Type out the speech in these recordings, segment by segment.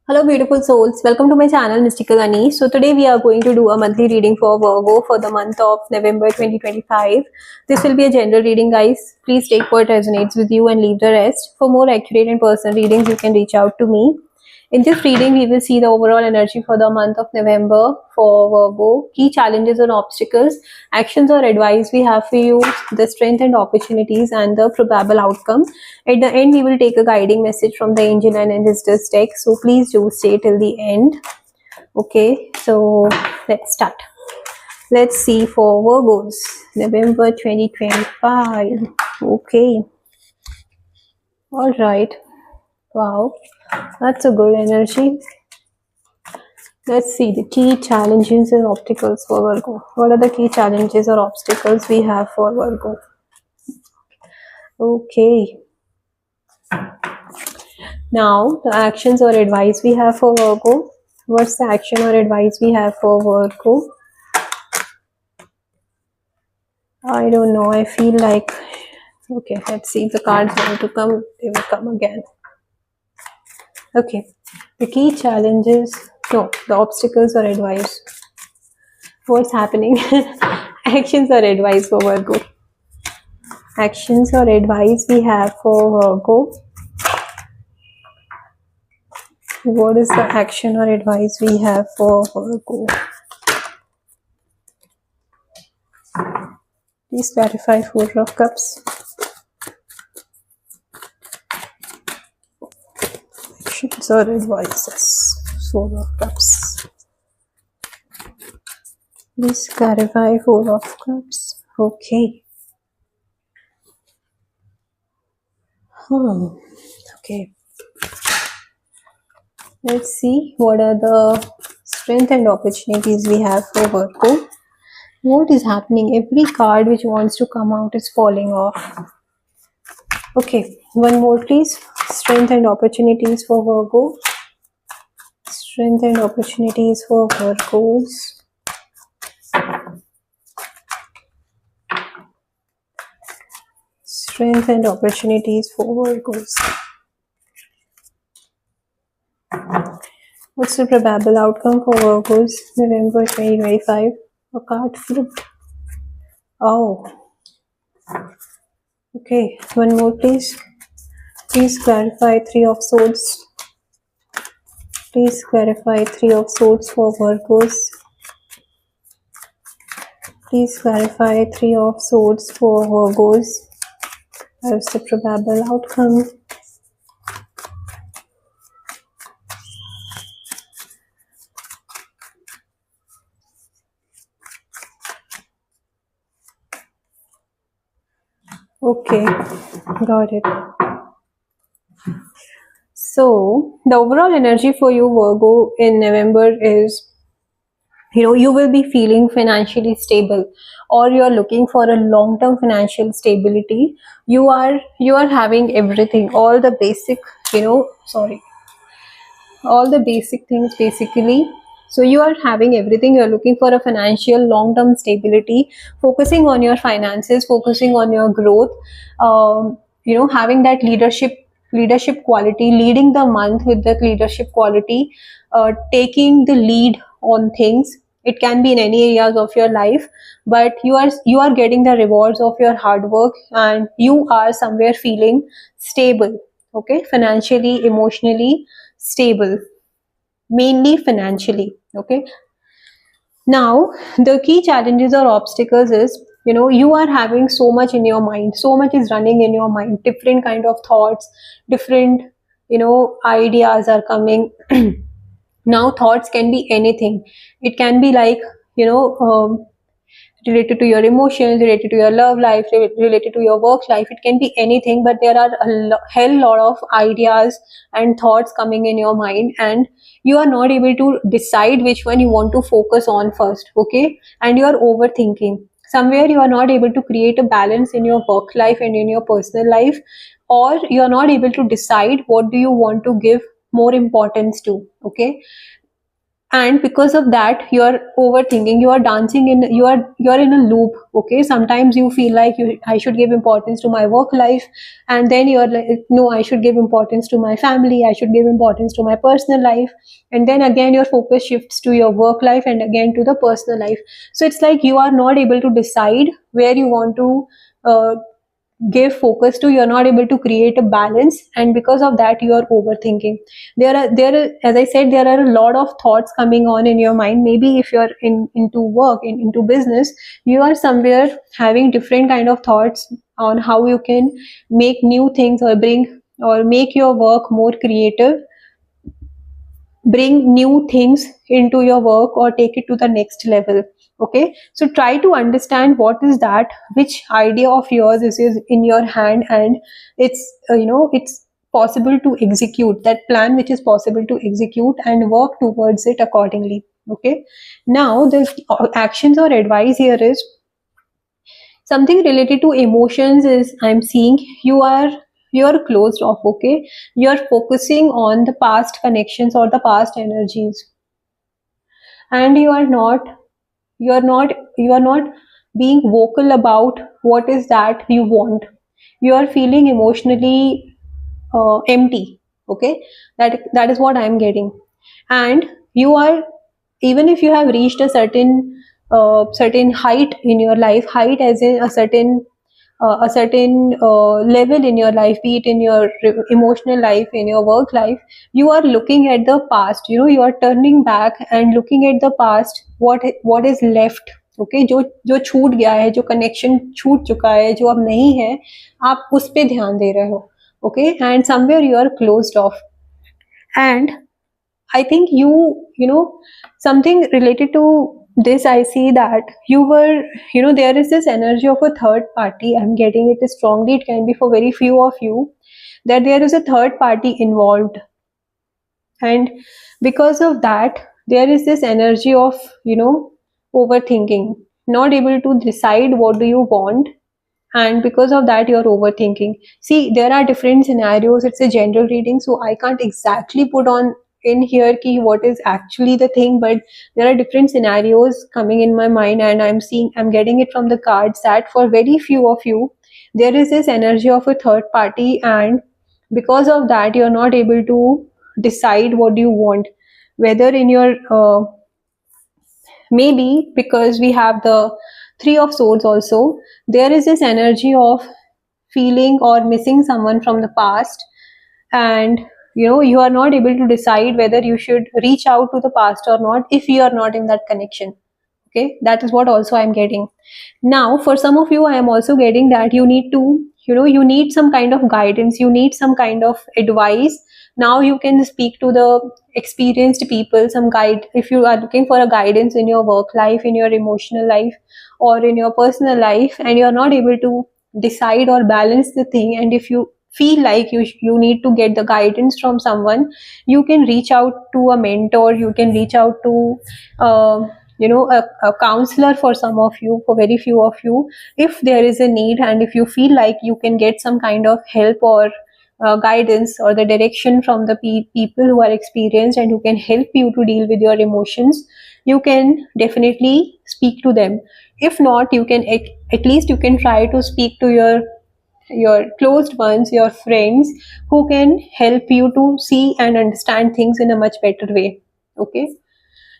Hello, beautiful souls. Welcome to my channel, Mystical Ani. So, today we are going to do a monthly reading for Virgo for the month of November 2025. This will be a general reading, guys. Please take what resonates with you and leave the rest. For more accurate and personal readings, you can reach out to me. In this reading, we will see the overall energy for the month of November for Virgo, key challenges and obstacles, actions or advice we have for you, the strength and opportunities, and the probable outcome. At the end, we will take a guiding message from the angel and ancestors deck. So please do stay till the end. Okay, so let's start. Let's see for Virgos, November 2025. Okay, all right. Wow, that's a good energy. Let's see the key challenges and obstacles for Virgo. What are the key challenges or obstacles we have for Virgo? Okay. Now, the actions or advice we have for Virgo. What's the action or advice we have for Virgo? I don't know. I feel like... Okay, let's see if the cards want to come. They will come again. Okay. The key challenges... No, the obstacles or advice. What's happening? Actions or advice for Virgo. Actions or advice we have for Virgo. What is the action or advice we have for Virgo? Please clarify. Four of Cups. Actions or advices. Four of Cups. Please clarify. Four of Cups. Okay. Okay. Let's see what are the strength and opportunities we have for Virgo. What is happening? Every card which wants to come out is falling off. Okay, one more please. Strength and opportunities for Virgo. Strength and opportunities for Virgos. Strength and opportunities for Virgos. What's the probable outcome for Virgos, November 2025? A card flip. Oh. Okay, one more please. Please clarify Three of Swords. Please clarify Three of Swords for Virgos. Please clarify Three of Swords for Virgos. That's the probable outcome. Okay, got it. So, the overall energy for you, Virgo, in November is, you will be feeling financially stable, or you are looking for a long-term financial stability. You are having everything, all the basic, all the basic things basically. So you are having everything. You're looking for a financial long-term stability, focusing on your finances, focusing on your growth, having that leadership quality, leading the month with that leadership quality, taking the lead on things. It can be in any areas of your life, but you are getting the rewards of your hard work, and you are somewhere feeling stable. Okay, financially, emotionally stable, mainly financially. Okay, now the key challenges or obstacles is, you are having so much in your mind, so much is running in your mind, different kind of thoughts, different ideas are coming. Now thoughts can be anything. It can be like, related to your emotions, related to your love life, related to your work life. It can be anything, but there are a hell lot of ideas and thoughts coming in your mind, and you are not able to decide which one you want to focus on first. Okay, and you are overthinking. Somewhere you are not able to create a balance in your work life and in your personal life, or you are not able to decide what do you want to give more importance to. Okay, and because of that you're overthinking, you are dancing in, you're in a loop. Okay, sometimes you feel like I should give importance to my work life, and then you're like, no, I should give importance to my family, I should give importance to my personal life, and then again your focus shifts to your work life and again to the personal life. So it's like you are not able to decide where you want to give focus to, you're not able to create a balance, and because of that you are overthinking. As I said, there are a lot of thoughts coming on in your mind. Maybe if you're into work, into business, you are somewhere having different kind of thoughts on how you can make new things or bring or make your work more creative, bring new things into your work or take it to the next level. Okay, so try to understand what is that, which idea of yours is in your hand, and it's it's possible to execute that plan, which is possible to execute, and work towards it accordingly. Okay, now the actions or advice here is something related to emotions. Is I'm seeing you're closed off. Okay, you're focusing on the past connections or the past energies, and you are not being vocal about what is that you want. You are feeling emotionally empty. Okay, that is what I'm getting. And you are, even if you have reached a certain height in your life, height as in a certain level in your life, be it in your emotional life, in your work life, you are looking at the past. You are turning back and looking at the past, what is left. Okay, जो छूट गया है, जो connection छूट चुका है, जो अब नहीं है, आप उस पे ध्यान दे रहे हो. Okay, and somewhere you are closed off. And I think something related to this, I see that there is this energy of a third party. I'm getting it strongly. It can be for very few of you that there is a third party involved. And because of that, there is this energy of, overthinking, not able to decide what do you want. And because of that you're overthinking. See, there are different scenarios. It's a general reading, so I can't exactly put on in here ki what is actually the thing, but there are different scenarios coming in my mind, and I'm getting it from the cards that for very few of you there is this energy of a third party, and because of that you're not able to decide what you want, whether in your maybe because we have the three of swords also. There is this energy of feeling or missing someone from the past, and you are not able to decide whether you should reach out to the past or not if you are not in that connection. Okay, that is what also I'm getting. Now for some of you, I am also getting that you need to, you need some kind of guidance, you need some kind of advice. Now you can speak to the experienced people, some guide. If you are looking for a guidance in your work life, in your emotional life, or in your personal life, and you're not able to decide or balance the thing, and if you feel like you need to get the guidance from someone, you can reach out to a mentor, you can reach out to a counselor. For some of you, for very few of you, if there is a need, and if you feel like you can get some kind of help or guidance or the direction from the people who are experienced and who can help you to deal with your emotions, you can definitely speak to them. If not, you can at least you can try to speak to your closed ones, your friends, who can help you to see and understand things in a much better way. Okay,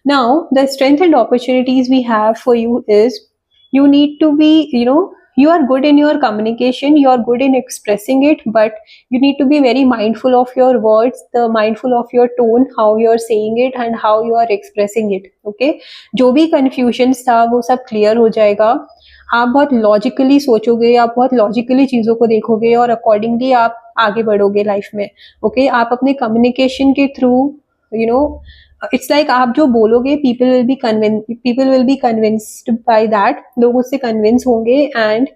now the strength and opportunities we have for you is, you need to be, you are good in your communication, you are good in expressing it, but you need to be very mindful of your words, the mindful of your tone, how you are saying it and how you are expressing it. Okay, जो भी confusions था वो सब clear हो जाएगा. आप बहुत logically सोचोगे, आप बहुत लॉजिकली चीज़ों को देखोगे और अकॉर्डिंगली आप आगे बढ़ोगे लाइफ में. ओके, आप अपने कम्युनिकेशन के थ्रू, इट्स लाइक आप जो बोलोगे, people will be convinced by that. लोग उससे कन्विंस होंगे, and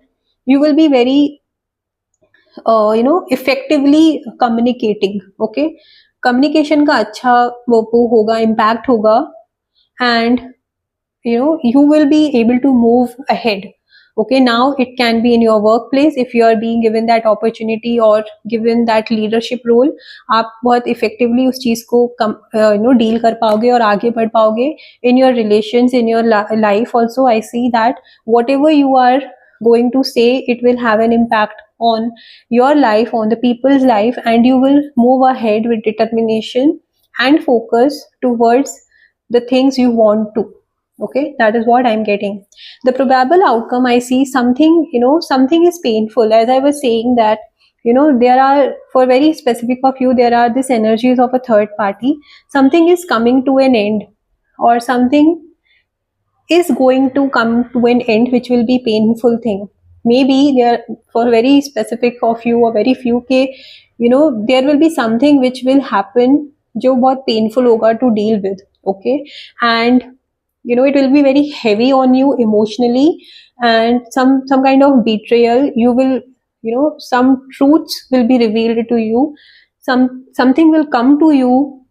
you will be very effectively communicating. Okay, communication का अच्छा वो होगा, इम्पैक्ट होगा, and you will be able to move ahead. Okay, now it can be in your workplace if you are being given that opportunity or given that leadership role. आप बहुत effectively उस चीज को deal कर पाओगे और आगे बढ़ पाओगे. In your relations, in your life also, I see that whatever you are going to say, it will have an impact on your life, on the people's life, and you will move ahead with determination and focus towards the things you want to. Okay, that is what I'm getting. The probable outcome, I see something, something is painful. As I was saying that, there are, for very specific of you, there are these energies of a third party. Something is coming to an end, or something is going to come to an end, which will be painful thing. Maybe there, for very specific of you or very few के, there will be something which will happen जो बहुत painful होगा to deal with. Okay, and it will be very heavy on you emotionally, and some kind of betrayal. You will, some truths will be revealed to you. Something will come to you.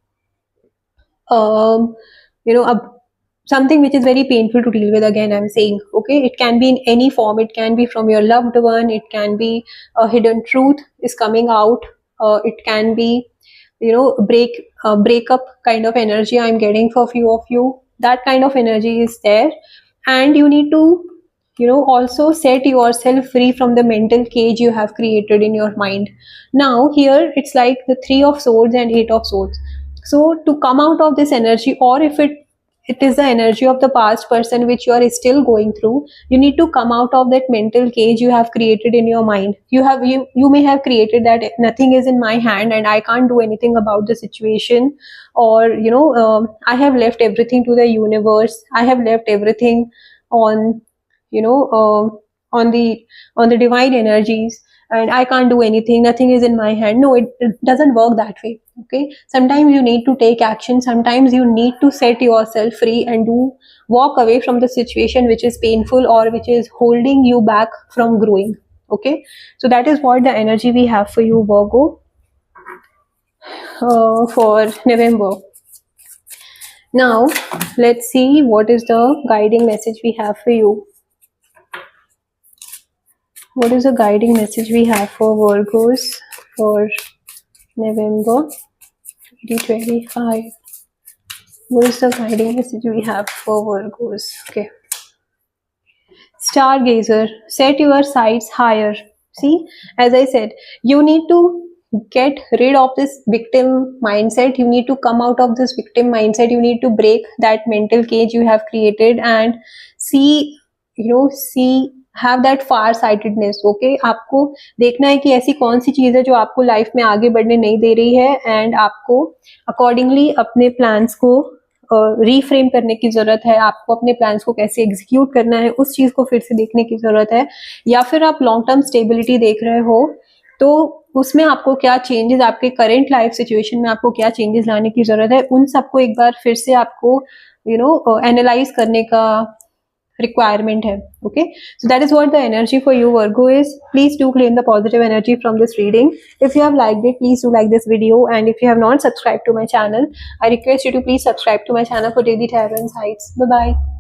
Something which is very painful to deal with. Again, I'm saying, okay, it can be in any form. It can be from your loved one. It can be a hidden truth is coming out. It can be, breakup kind of energy I'm getting for few of you. That kind of energy is there, and you need to, also set yourself free from the mental cage you have created in your mind. Now here it's like the 3 of swords and 8 of swords. So to come out of this energy, or if it is the energy of the past person which you are still going through, you need to come out of that mental cage you have created in your mind. You may have created that nothing is in my hand and I can't do anything about the situation, or I have left everything to the universe. I have left everything on, on the divine energies, and I can't do anything. Nothing is in my hand. No, it doesn't work that way. Okay, sometimes you need to take action. Sometimes you need to set yourself free and walk away from the situation which is painful or which is holding you back from growing. Okay, so that is what the energy we have for you, Virgo, for November. Now let's see what is the guiding message we have for you. What is the guiding message we have for Virgos for November 2025? What is the guiding message we have for Virgos? Okay. Stargazer, set your sights higher. See, as I said, you need to get rid of this victim mindset. You need to come out of this victim mindset. You need to break that mental cage you have created and see, have that far sightedness. Okay, आपको देखना है कि ऐसी कौन सी चीज है जो आपको लाइफ में आगे बढ़ने नहीं दे रही है, एंड आपको अकॉर्डिंगली अपने प्लान्स को रीफ्रेम करने की जरूरत है. आपको अपने प्लान्स को कैसे एग्जीक्यूट करना है उस चीज को फिर से देखने की जरूरत है. या फिर आप लॉन्ग टर्म स्टेबिलिटी देख रहे हो तो उसमें आपको क्या चेंजेस, आपके करेंट लाइफ सिचुएशन में आपको क्या चेंजेस लाने की जरूरत है, उन सबको एक बार फिर से आपको एनालाइज करने का requirement hai. Okay, so that is what the energy for you, Virgo, is. Please do claim the positive energy from this reading. If you have liked it, please do like this video, and if you have not subscribed to my channel, I request you to please subscribe to my channel for daily tarot insights. Bye bye.